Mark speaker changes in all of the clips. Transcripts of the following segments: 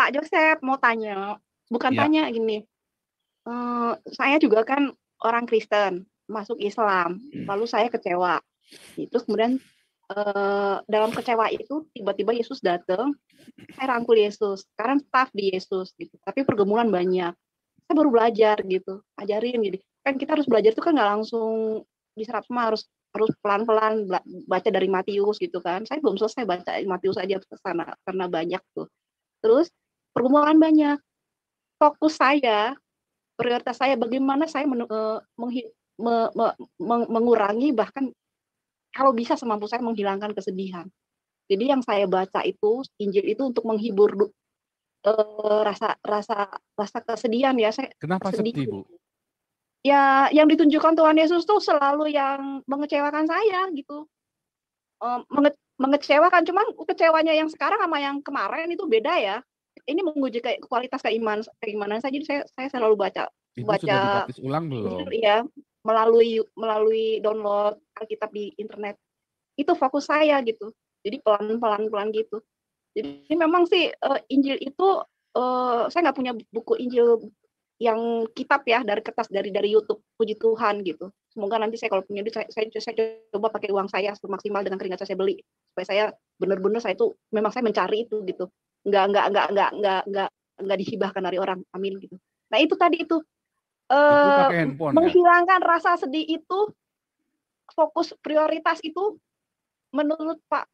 Speaker 1: Pak Joseph mau tanya, bukan
Speaker 2: Ya.
Speaker 1: tanya gini, saya juga kan orang Kristen, masuk Islam, lalu saya kecewa. Terus kemudian dalam kecewa itu tiba-tiba Yesus datang, saya rangkul Yesus, sekarang staff di Yesus gitu. Tapi pergumulan banyak. Saya baru belajar gitu, ajarin gitu. Kan kita harus belajar itu kan nggak langsung diserap semua, harus harus pelan-pelan baca dari Matius gitu kan. Saya belum selesai baca Matius aja ke sana karena banyak tuh. Terus pergumulan banyak. Fokus saya, prioritas saya bagaimana saya mengurangi bahkan kalau bisa semampu saya menghilangkan kesedihan. Jadi yang saya baca itu Injil itu untuk menghibur rasa rasa rasa kesedihan ya. Saya
Speaker 2: Kenapa
Speaker 1: sedih.
Speaker 2: sedih, Bu?
Speaker 1: Ya, yang ditunjukkan Tuhan Yesus tuh selalu yang mengecewakan saya gitu. Mengecewakan, cuman kecewanya yang sekarang sama yang kemarin itu beda ya. Ini menguji kayak kualitas keimanan saya. Jadi saya selalu baca
Speaker 2: Ibu sudah
Speaker 1: baca
Speaker 2: dibaptis ulang
Speaker 1: Injil
Speaker 2: belum?
Speaker 1: ya melalui download Alkitab di internet. Itu fokus saya gitu. Jadi pelan-pelan gitu. Jadi memang sih Injil itu saya nggak punya buku Injil yang kitab ya dari kertas dari YouTube, puji Tuhan gitu. Semoga nanti saya kalau punya duit saya coba pakai uang saya semaksimal dengan keringat saya beli supaya saya benar-benar saya itu memang saya mencari itu gitu. Nggak dihibahkan dari orang. Amin gitu. Nah itu tadi itu
Speaker 2: Ibu pakai handphone ya?
Speaker 1: menghilangkan rasa sedih itu, fokus prioritas itu menurut Pak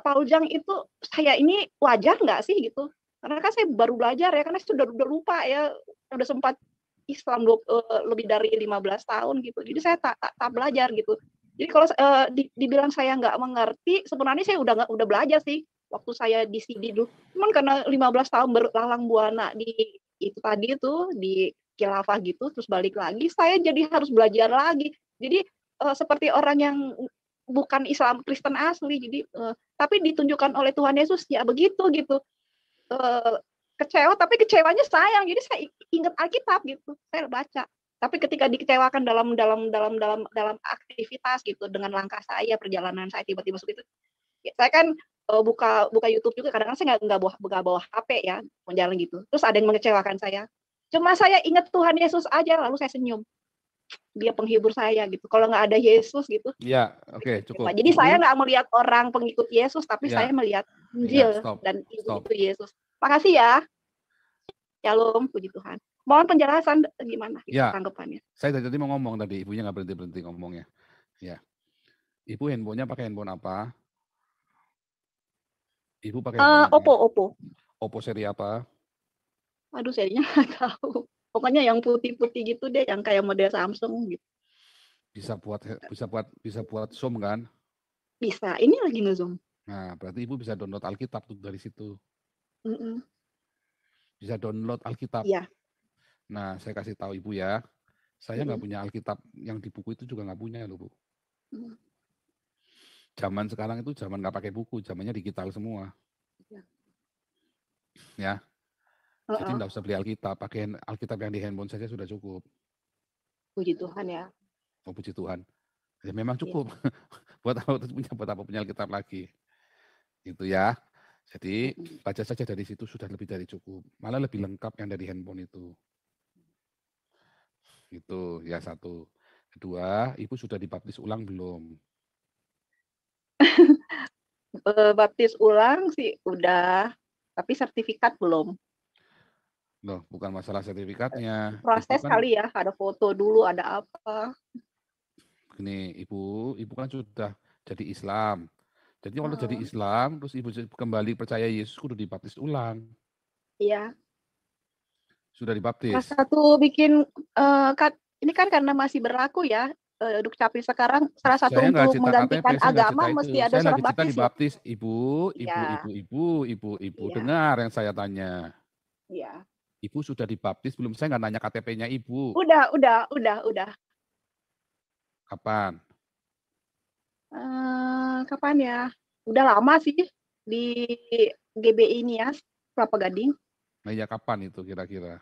Speaker 1: Paujang itu saya ini wajar nggak sih gitu? Karena kan saya baru belajar ya, karena sudah lupa ya, udah sempat Islam lebih dari 15 tahun gitu. Jadi saya tak belajar gitu. Jadi kalau dibilang saya nggak mengerti, sebenarnya saya udah belajar sih waktu saya di CD dulu. Cuman karena 15 tahun berlalang buana di itu tadi itu di khilafah gitu, terus balik lagi, saya jadi harus belajar lagi. Jadi seperti orang yang bukan Islam Kristen asli, jadi tapi ditunjukkan oleh Tuhan Yesus ya begitu gitu. Kecewa tapi kecewanya sayang, jadi saya ingat Alkitab gitu, saya baca. Tapi ketika dikecewakan dalam aktivitas gitu dengan langkah saya, perjalanan saya tiba-tiba seperti itu. Ya, saya kan buka YouTube juga, kadang-kadang saya nggak bawa HP ya, mau jalan gitu. Terus ada yang mengecewakan saya. Cuma saya ingat Tuhan Yesus aja, lalu saya senyum. Dia penghibur saya gitu. Kalau nggak ada Yesus gitu.
Speaker 2: Ya, oke, cukup.
Speaker 1: Jadi saya
Speaker 2: Ibu,
Speaker 1: nggak melihat orang pengikut Yesus, tapi saya
Speaker 2: ya,
Speaker 1: melihat
Speaker 2: ya,
Speaker 1: Injil
Speaker 2: stop,
Speaker 1: dan Injil
Speaker 2: stop.
Speaker 1: itu Yesus. Makasih ya. Shalom, puji Tuhan. Mohon penjelasan gimana gitu
Speaker 2: Ya,
Speaker 1: tanggapannya.
Speaker 2: saya tadi mau ngomong tadi, ibunya nggak berhenti-berhenti ngomongnya. Ya, ibu handphonenya pakai handphone apa? Ibu pakai handphone apa?
Speaker 1: Oppo.
Speaker 2: Oppo seri apa?
Speaker 1: Aduh, serinya nggak tahu. Pokoknya yang putih-putih gitu deh, yang kayak model Samsung gitu.
Speaker 2: Bisa buat Zoom kan?
Speaker 1: Bisa. Ini lagi nge-zoom.
Speaker 2: Nah, berarti ibu bisa download Alkitab tuh dari situ. Bisa download Alkitab.
Speaker 1: Iya.
Speaker 2: Nah, saya kasih tahu ibu ya, saya nggak punya Alkitab yang di buku itu juga nggak punya loh, Bu. Zaman sekarang itu zaman nggak pakai buku, zamannya digital semua. Ya. Jadi nggak usah beli Alkitab, pakai Alkitab yang di handphone saja sudah cukup.
Speaker 1: Puji Tuhan ya.
Speaker 2: Oh, puji Tuhan. Ya memang cukup. Buat apa punya Alkitab lagi? Gitu ya. Jadi baca saja dari situ sudah lebih dari cukup. Malah lebih lengkap yang dari handphone itu. Itu ya satu. Kedua, ibu sudah dibaptis ulang belum?
Speaker 1: Baptis ulang sih udah, tapi sertifikat belum.
Speaker 2: Loh, bukan masalah sertifikatnya.
Speaker 1: Proses
Speaker 2: Ibu kan
Speaker 1: kali ya, ada foto dulu, ada apa.
Speaker 2: gini, ibu kan sudah jadi Islam. Jadi kalau jadi Islam, terus ibu kembali percaya Yesus, kudu dibaptis ulang.
Speaker 1: Iya.
Speaker 2: Sudah dibaptis.
Speaker 1: Salah satu bikin ini kan karena masih berlaku ya, Dukcapil sekarang salah satu
Speaker 2: Saya nggak
Speaker 1: untuk
Speaker 2: cerita KTP,
Speaker 1: menggantikan
Speaker 2: saya nggak cerita
Speaker 1: agama
Speaker 2: itu.
Speaker 1: mesti ada
Speaker 2: Saya
Speaker 1: surat
Speaker 2: lagi cerita
Speaker 1: baptis ya.
Speaker 2: dibaptis, ibu,
Speaker 1: Iya. Iya.
Speaker 2: dengar yang saya tanya.
Speaker 1: Iya.
Speaker 2: Ibu sudah dibaptis belum? Saya nggak nanya KTP-nya ibu.
Speaker 1: Udah.
Speaker 2: Kapan?
Speaker 1: Kapan ya? Udah lama sih di GBI ini ya, Kelapa Gading.
Speaker 2: Nah ya kapan itu kira-kira?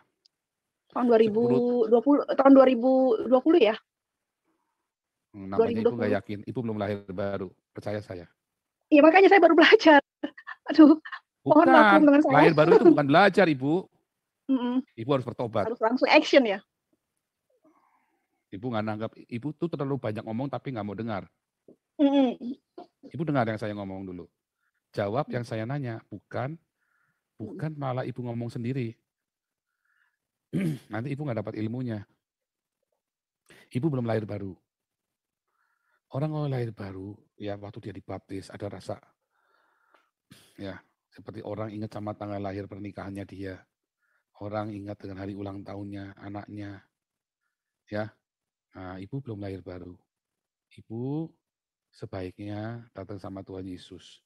Speaker 1: Tahun 2020, tahun 2020 ya?
Speaker 2: Namanya ibu nggak yakin, ibu belum lahir baru. Percaya saya.
Speaker 1: Iya makanya saya baru belajar. Aduh. Mohon maklum
Speaker 2: Bukan,
Speaker 1: dengan saya.
Speaker 2: lahir baru itu bukan belajar, Ibu.
Speaker 1: Mm-mm.
Speaker 2: Ibu harus bertobat.
Speaker 1: Harus langsung action ya.
Speaker 2: Ibu nggak nanggap, Ibu tuh terlalu banyak ngomong tapi nggak mau dengar.
Speaker 1: Mm-mm.
Speaker 2: Ibu dengar yang saya ngomong dulu. Jawab yang saya nanya, bukan malah Ibu ngomong sendiri. Nanti Ibu nggak dapat ilmunya. Ibu belum lahir baru. Orang kalau lahir baru, ya waktu dia dibaptis ada rasa, ya seperti orang ingat sama tanggal lahir pernikahannya dia. Orang ingat dengan hari ulang tahunnya anaknya, ya. Nah, Ibu belum lahir baru. Ibu sebaiknya datang sama Tuhan Yesus,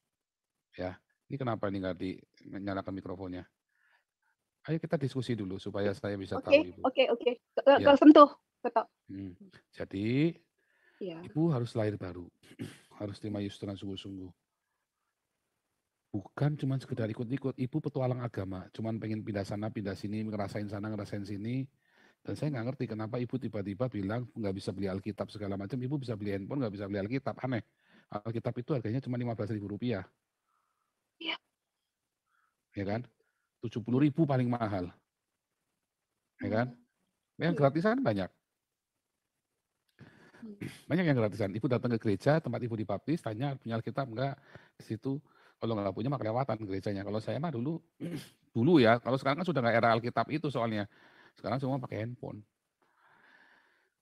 Speaker 2: ya. Ini kenapa ini nggak dinyalakan mikrofonnya? Ayo kita diskusi dulu supaya saya bisa tahu Ibu.
Speaker 1: Oke.
Speaker 2: Ya.
Speaker 1: Kesentuh.
Speaker 2: Jadi
Speaker 1: Ya.
Speaker 2: Ibu harus lahir baru, harus terima Yesus dengan sungguh-sungguh. Bukan cuma sekedar ikut-ikut, Ibu petualang agama, cuman pengen pindah sana, pindah sini, ngerasain sana, ngerasain sini. Dan saya nggak ngerti kenapa Ibu tiba-tiba bilang nggak bisa beli Alkitab segala macam, Ibu bisa beli handphone, nggak bisa beli Alkitab, aneh. Alkitab itu harganya cuma Rp15.000.
Speaker 1: Iya.
Speaker 2: Ya kan? 70.000 paling mahal. Ya kan? Yang gratisan banyak. Banyak yang gratisan. Ibu datang ke gereja, tempat Ibu dibaptis, tanya punya Alkitab enggak? Di situ kalau nggak punya mah kelewatan gerejanya. Kalau saya mah dulu ya, kalau sekarang kan sudah nggak era Alkitab itu soalnya. Sekarang semua pakai handphone.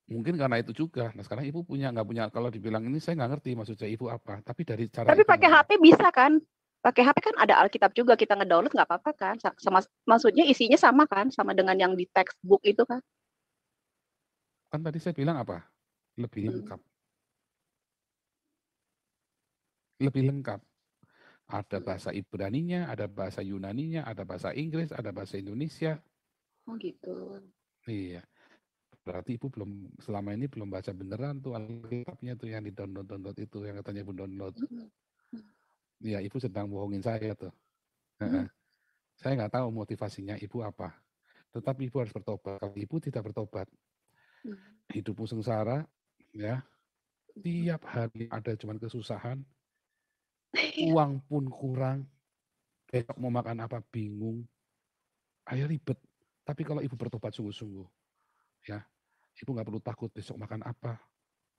Speaker 2: Mungkin karena itu juga. Nah sekarang Ibu nggak punya, kalau dibilang ini saya nggak ngerti maksudnya Ibu apa. Tapi dari cara
Speaker 1: Tapi
Speaker 2: Ibu
Speaker 1: pakai HP bisa kan? Pakai HP kan ada Alkitab juga, kita ngedownload nggak apa-apa kan? Maksudnya isinya sama kan? Sama dengan yang di textbook itu kan?
Speaker 2: Kan tadi saya bilang apa? Lebih lengkap. Lebih lengkap. Ada bahasa Ibraninya, ada bahasa Yunaninya, ada bahasa Inggris, ada bahasa Indonesia.
Speaker 1: Oh gitu.
Speaker 2: Iya. Berarti Ibu selama ini belum baca beneran tuh Alkitabnya tuh yang di-download itu, yang katanya Ibu download. Iya, Ibu sedang bohongin saya tuh. Saya nggak tahu motivasinya Ibu apa. Tetapi Ibu harus bertobat. Kalau Ibu tidak bertobat, hidupmu sengsara, ya. Tiap hari ada cuman kesusahan, uang pun kurang, besok mau makan apa bingung, ayo ribet. Tapi kalau Ibu bertobat sungguh-sungguh, ya, Ibu nggak perlu takut besok makan apa,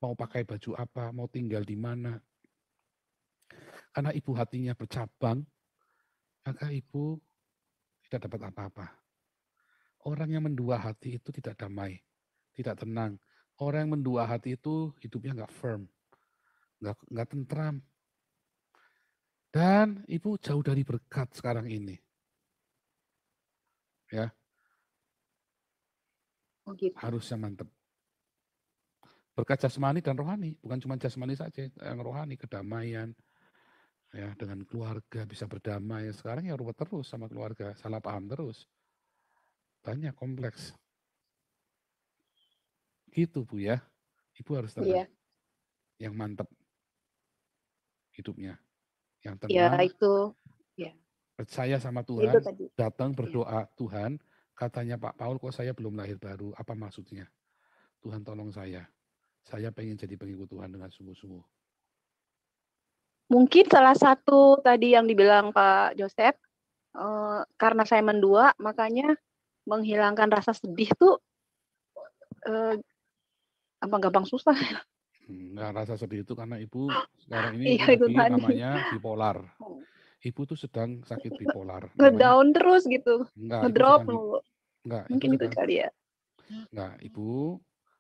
Speaker 2: mau pakai baju apa, mau tinggal di mana. Karena Ibu hatinya bercabang, maka Ibu tidak dapat apa-apa. Orang yang mendua hati itu tidak damai, tidak tenang. Orang yang mendua hati itu hidupnya nggak firm, nggak tentram. Dan Ibu jauh dari berkat sekarang ini. Ya.
Speaker 1: Oh gitu.
Speaker 2: Harusnya mantap. Berkat jasmani dan rohani, bukan cuma jasmani saja, yang rohani, kedamaian, ya dengan keluarga bisa berdamai. Sekarang ya ruwet terus sama keluarga, salah paham terus. Banyak kompleks. Gitu Bu ya. Ibu harus tenang.
Speaker 1: Iya.
Speaker 2: Yang mantap hidupnya. Yang
Speaker 1: Ya
Speaker 2: tenang.
Speaker 1: itu. Ya.
Speaker 2: Percaya sama
Speaker 1: Itu
Speaker 2: Tuhan.
Speaker 1: tadi.
Speaker 2: Datang berdoa, Tuhan, katanya Pak Paul kok saya belum lahir baru. Apa maksudnya? Tuhan tolong saya. Saya pengen jadi pengikut Tuhan dengan sungguh-sungguh.
Speaker 1: Mungkin salah satu tadi yang dibilang Pak Joseph, karena saya mendua, makanya menghilangkan rasa sedih tuh gampang susah.
Speaker 2: Nggak rasa sedih itu karena Ibu sekarang ini
Speaker 1: Iya,
Speaker 2: Ibu
Speaker 1: itu
Speaker 2: lagi
Speaker 1: tadi.
Speaker 2: namanya bipolar. Ibu tuh sedang sakit bipolar.
Speaker 1: Ngedown terus gitu.
Speaker 2: Enggak, Ibu
Speaker 1: Ngedrop
Speaker 2: sedang
Speaker 1: mulu.
Speaker 2: enggak,
Speaker 1: Mungkin itu kali ya.
Speaker 2: enggak, Ibu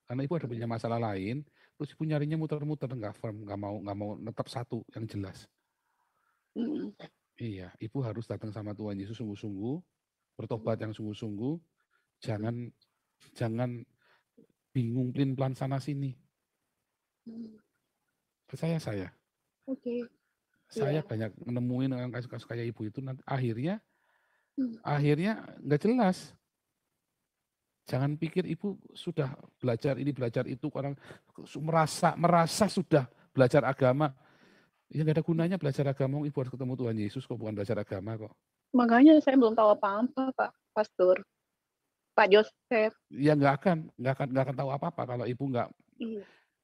Speaker 2: karena Ibu ada punya masalah lain, terus Ibu nyarinya muter-muter enggak firm, enggak mau netap satu yang jelas. Iya, Ibu harus datang sama Tuhan Yesus sungguh-sungguh, bertobat yang sungguh-sungguh, jangan bingung plin-plan sana sini. Percaya saya.
Speaker 1: Oke.
Speaker 2: Saya banyak menemuin orang kasus-kasus kayak Ibu itu nanti akhirnya nggak jelas. Jangan pikir Ibu sudah belajar ini, belajar itu, orang merasa sudah belajar agama. Ya nggak ada gunanya belajar agama, Ibu harus ketemu Tuhan Yesus kok, bukan belajar agama kok.
Speaker 1: Makanya saya belum tahu apa-apa, Pak Pastor. Pak Joseph.
Speaker 2: Ya nggak akan tahu apa-apa kalau Ibu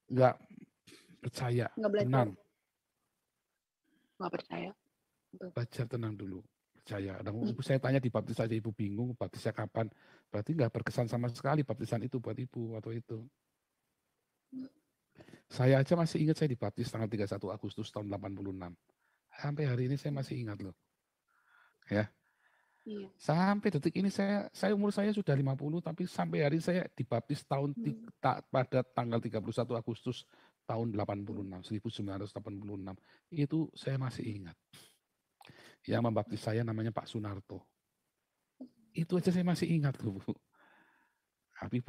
Speaker 2: nggak percaya,
Speaker 1: nggak belajar.
Speaker 2: tenang.
Speaker 1: Nggak percaya.
Speaker 2: Belajar tenang dulu. percaya. Dan ibu saya tanya dibaptis aja ibu bingung, baptisnya kapan? Berarti nggak berkesan sama sekali baptisan itu buat ibu waktu itu. Saya aja masih ingat saya dibaptis tanggal 31 Agustus tahun 86. Sampai hari ini saya masih ingat loh. Ya.
Speaker 1: Iya.
Speaker 2: Sampai detik ini saya umur saya sudah 50 tapi sampai hari saya dibaptis pada tanggal 31 Agustus tahun 86, 1986. Itu saya masih ingat. Yang membaptis saya namanya Pak Sunarto. Itu aja saya masih ingat loh, Bu. Tapi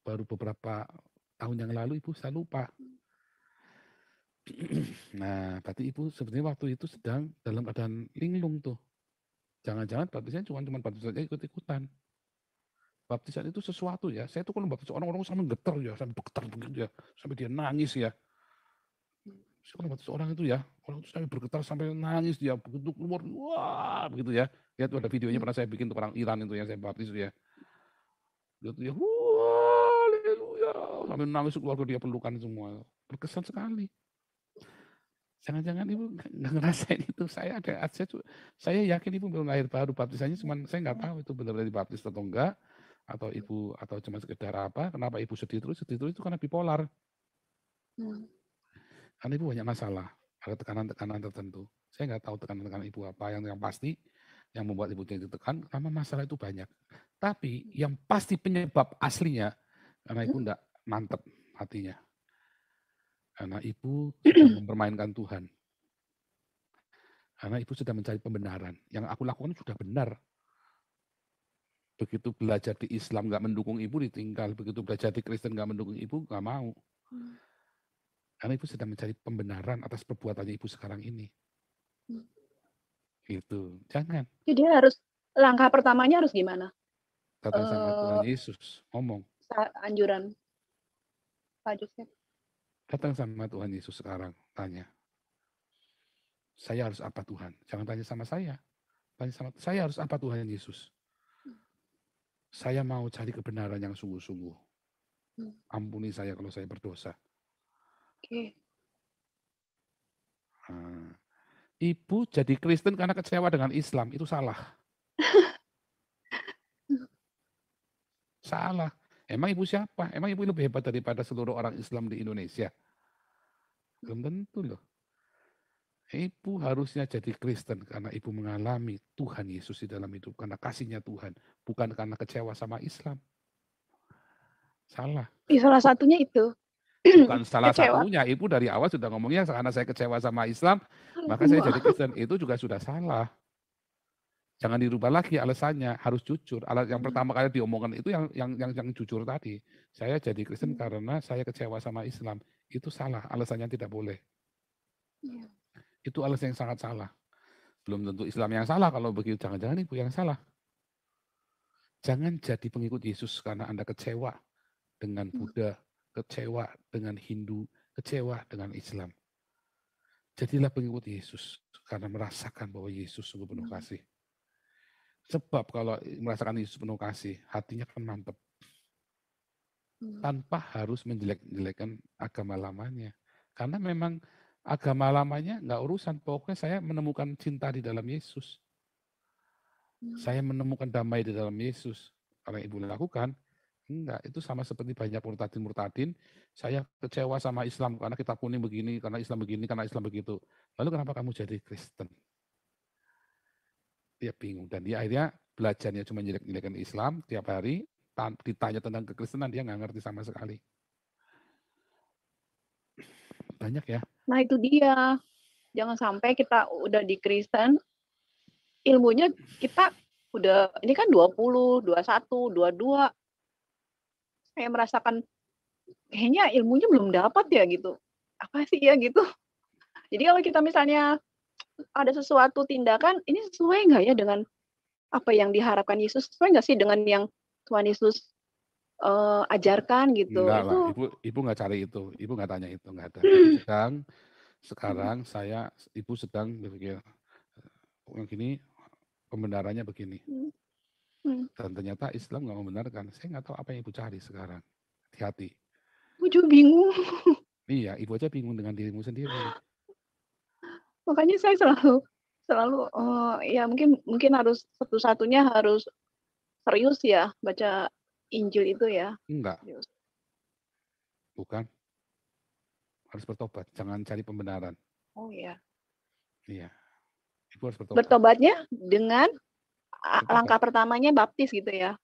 Speaker 2: baru beberapa tahun yang lalu ibu saya lupa. Nah, berarti ibu sebenarnya waktu itu sedang dalam keadaan linglung tuh. Jangan-jangan baptisan cuma baptisan aja ikut-ikutan. Baptisan itu sesuatu ya. Saya tuh kalau baptis orang-orang sampai getar ya, sampai bergetar begitu ya, sampai dia nangis ya. Saya kalau baptis orang itu ya, orang itu sampai bergetar sampai nangis dia, begitu keluar, wah begitu ya. Lihat tuh ada videonya pernah saya bikin untuk orang Iran itu yang saya baptis itu ya. Gitu ya, wah, haleluya, sampai nangis keluarga dia pelukan semua. Berkesan sekali. Jangan-jangan ibu nggak ngerasain itu. Saya yakin ibu belum lahir baru baptisannya, cuman saya nggak tahu itu benar-benar dibaptis atau enggak, atau ibu atau cuma sekedar apa. Kenapa ibu sedih terus itu karena bipolar. Karena ibu banyak masalah, ada tekanan-tekanan tertentu. Saya nggak tahu tekanan-tekanan ibu apa yang pasti yang membuat ibu ditekan, karena masalah itu banyak. Tapi yang pasti penyebab aslinya karena ibu nggak mantep hatinya. Karena ibu sedang mempermainkan Tuhan. Karena ibu sedang mencari pembenaran. Yang aku lakukan sudah benar. Begitu belajar di Islam nggak mendukung ibu ditinggal. Begitu belajar di Kristen nggak mendukung ibu nggak mau. Karena ibu sedang mencari pembenaran atas perbuatannya ibu sekarang ini. Gitu. Jangan.
Speaker 1: Jadi langkah pertamanya harus gimana?
Speaker 2: Datang sama Tuhan Yesus. Ngomong.
Speaker 1: Anjuran Pak Joseph.
Speaker 2: Datang sama Tuhan Yesus sekarang. Tanya. Saya harus apa Tuhan? Jangan tanya sama saya. Tanya sama saya harus apa Tuhan Yesus? Saya mau cari kebenaran yang sungguh-sungguh. Ampuni saya kalau saya berdosa.
Speaker 1: Oke.
Speaker 2: Ibu jadi Kristen karena kecewa dengan Islam, itu salah. Salah. Emang ibu siapa? Emang ibu lebih hebat daripada seluruh orang Islam di Indonesia? Belum tentu loh. Ibu harusnya jadi Kristen karena ibu mengalami Tuhan Yesus di dalam hidup. Karena kasihnya Tuhan. Bukan karena kecewa sama Islam. Salah.
Speaker 1: Salah satunya itu.
Speaker 2: Bukan salah
Speaker 1: kecewa.
Speaker 2: satunya. Ibu dari awal sudah ngomongnya karena saya kecewa sama Islam, maka saya jadi Kristen. Itu juga sudah salah. Jangan dirubah lagi alasannya, harus jujur. Yang pertama kali diomongkan itu yang jujur tadi. Saya jadi Kristen karena saya kecewa sama Islam. Itu salah, alasannya tidak boleh. Itu alasan yang sangat salah. Belum tentu Islam yang salah kalau begitu. Jangan-jangan ibu yang salah. Jangan jadi pengikut Yesus karena Anda kecewa dengan Buddha, kecewa dengan Hindu, kecewa dengan Islam. Jadilah pengikut Yesus karena merasakan bahwa Yesus sungguh penuh kasih. Sebab kalau merasakan Yesus penuh kasih, hatinya kan mantap. Tanpa harus menjelek-jelekan agama lamanya. Karena memang agama lamanya nggak urusan. Pokoknya saya menemukan cinta di dalam Yesus. Saya menemukan damai di dalam Yesus. Kalau ibu lakukan, enggak. Itu sama seperti banyak murtadin. Saya kecewa sama Islam karena kitab kuning begini, karena Islam begini, karena Islam begitu. Lalu kenapa kamu jadi Kristen? Dia bingung. Dan dia akhirnya belajarnya cuma jelek-jelekan Islam tiap hari. Ditanya tentang kekristenan, dia nggak ngerti sama sekali. Banyak ya.
Speaker 1: Nah itu dia. Jangan sampai kita udah di Kristen, ilmunya kita udah, ini kan 20, 21, 22. Saya merasakan kayaknya ilmunya belum dapat ya gitu. Apa sih ya gitu. Jadi kalau kita misalnya ada sesuatu tindakan, ini sesuai nggak ya dengan apa yang diharapkan Yesus? Sesuai nggak sih dengan yang Tuhan Yesus ajarkan gitu?
Speaker 2: Enggak lah, ibu nggak cari itu. Ibu nggak tanya itu, nggak ada. Ibu sekarang ibu sedang berpikir, yang gini pembenarannya begini. Dan ternyata Islam nggak membenarkan. Saya nggak tahu apa yang ibu cari sekarang. Hati-hati.
Speaker 1: Ibu juga bingung.
Speaker 2: Iya, ibu aja bingung dengan dirimu sendiri.
Speaker 1: Makanya saya selalu selalu ya mungkin harus satu-satunya harus serius ya baca Injil itu ya.
Speaker 2: Enggak,
Speaker 1: Serius.
Speaker 2: bukan. Harus bertobat, jangan cari pembenaran.
Speaker 1: Oh ya.
Speaker 2: Iya, Ibu harus bertobat.
Speaker 1: Bertobatnya dengan langkah pertamanya baptis gitu ya.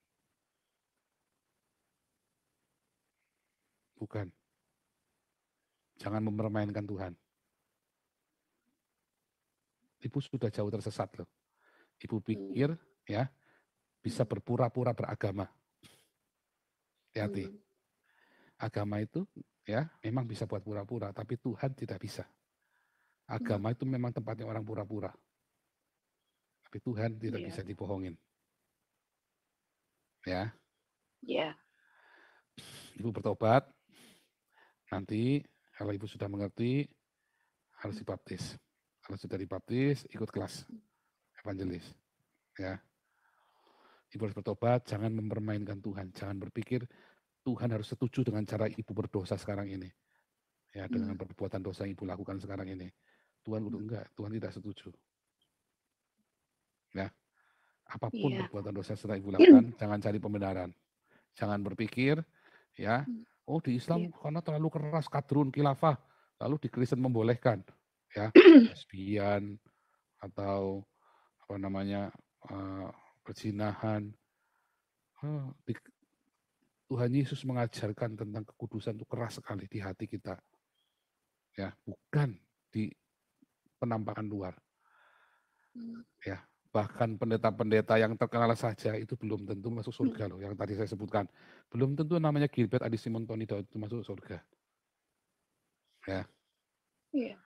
Speaker 2: Bukan. Jangan mempermainkan Tuhan. Ibu sudah jauh tersesat loh. Ibu pikir ya bisa berpura-pura beragama. Hati-hati. Agama itu ya memang bisa buat pura-pura, tapi Tuhan tidak bisa. Agama itu memang tempatnya orang pura-pura. Tapi Tuhan tidak bisa dibohongin. Ya.
Speaker 1: Iya.
Speaker 2: Ibu bertobat. Nanti kalau Ibu sudah mengerti harus dibaptis. Kalau sudah dibaptis, ikut kelas evangelis. Ya. Ibu harus bertobat, jangan mempermainkan Tuhan. Jangan berpikir Tuhan harus setuju dengan cara Ibu berdosa sekarang ini. Ya, dengan perbuatan dosa yang Ibu lakukan sekarang ini. Tuhan enggak, Tuhan tidak setuju. Ya. Apapun perbuatan dosa setelah Ibu lakukan, jangan cari pembenaran. Jangan berpikir, ya, oh di Islam karena terlalu keras, kadrun, khilafah, lalu di Kristen membolehkan, ya, lesbian atau apa namanya perzinahan. Tuhan Yesus mengajarkan tentang kekudusan itu keras sekali di hati kita, ya, bukan di penampakan luar, ya. Bahkan pendeta-pendeta yang terkenal saja itu belum tentu masuk surga loh, yang tadi saya sebutkan. Belum tentu namanya Gilbert Adi Simontoni Daud itu masuk surga. Ya.
Speaker 1: Iya.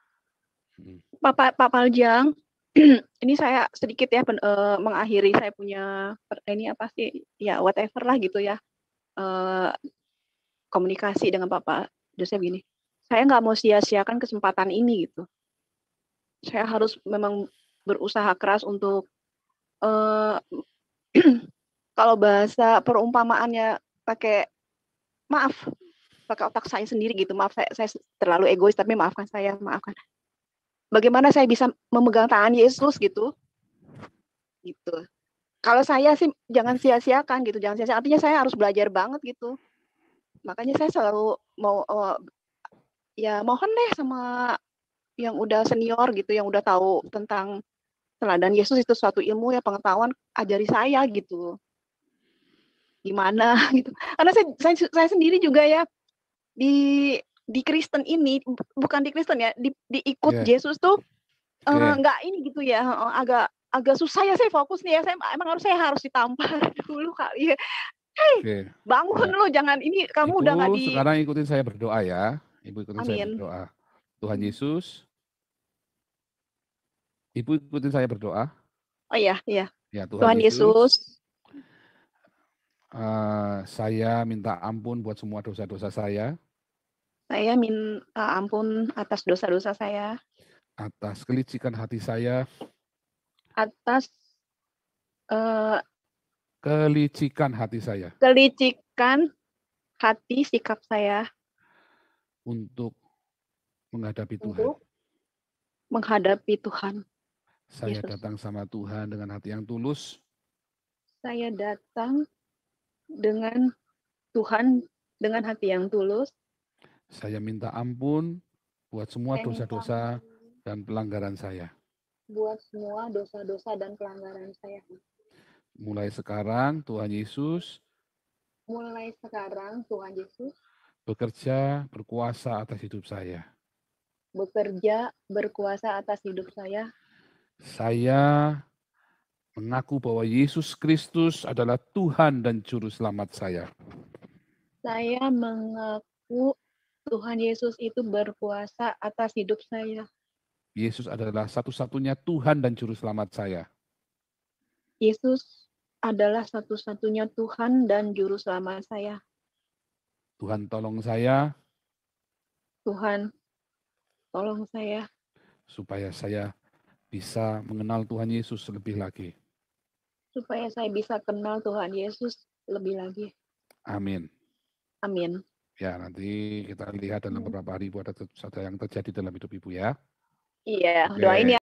Speaker 1: Pak Paljang, ini saya sedikit ya mengakhiri saya punya ini apa sih ya whatever lah gitu ya komunikasi dengan Bapak dosen gini. Saya nggak mau sia-siakan kesempatan ini gitu. Saya harus memang berusaha keras untuk kalau bahasa perumpamaannya pakai otak saya sendiri gitu. Maaf saya terlalu egois tapi maafkan. Bagaimana saya bisa memegang tangan Yesus gitu. Gitu. Kalau saya sih jangan sia-siakan gitu, jangan sia-siakan. Artinya saya harus belajar banget gitu. Makanya saya selalu mau ya mohon deh sama yang udah senior gitu, yang udah tahu tentang teladan Yesus itu suatu ilmu ya pengetahuan, ajari saya gitu. Gimana gitu. Karena saya sendiri juga ya di Kristen ini, bukan di Kristen ya, diikut Yesus tuh enggak ini gitu ya, agak susah ya saya fokus nih ya, saya harus ditampar dulu kali ya. Hei, bangun lu, jangan ini kamu
Speaker 2: Ibu,
Speaker 1: udah nggak di.
Speaker 2: Sekarang ikutin saya berdoa ya. Ibu ikutin saya berdoa. Tuhan Yesus. Ibu ikutin saya berdoa.
Speaker 1: Oh iya.
Speaker 2: Ya,
Speaker 1: Tuhan Yesus.
Speaker 2: Saya minta ampun buat semua dosa-dosa saya.
Speaker 1: Saya minta ampun atas dosa-dosa saya.
Speaker 2: Atas kelicikan hati saya.
Speaker 1: Atas
Speaker 2: kelicikan hati saya.
Speaker 1: Kelicikan hati sikap saya.
Speaker 2: Untuk menghadapi Tuhan.
Speaker 1: Untuk menghadapi Tuhan.
Speaker 2: Saya datang sama Tuhan dengan hati yang tulus.
Speaker 1: Saya datang dengan Tuhan dengan hati yang tulus.
Speaker 2: Saya minta ampun buat semua dosa-dosa dan pelanggaran saya.
Speaker 1: Buat semua dosa-dosa dan pelanggaran saya.
Speaker 2: Mulai sekarang Tuhan Yesus.
Speaker 1: Mulai sekarang Tuhan Yesus.
Speaker 2: Bekerja berkuasa atas hidup saya.
Speaker 1: Bekerja berkuasa atas hidup saya.
Speaker 2: Saya mengaku bahwa Yesus Kristus adalah Tuhan dan Juru Selamat saya.
Speaker 1: Saya mengaku Tuhan Yesus itu berkuasa atas hidup saya.
Speaker 2: Yesus adalah satu-satunya Tuhan dan Juru Selamat saya.
Speaker 1: Yesus adalah satu-satunya Tuhan dan Juru Selamat saya.
Speaker 2: Tuhan tolong saya.
Speaker 1: Tuhan tolong saya.
Speaker 2: Supaya saya bisa mengenal Tuhan Yesus lebih lagi.
Speaker 1: Supaya saya bisa kenal Tuhan Yesus lebih lagi.
Speaker 2: Amin.
Speaker 1: Amin.
Speaker 2: Ya, nanti kita lihat dalam beberapa hari ada yang terjadi dalam hidup Ibu ya.
Speaker 1: Iya, doain ya.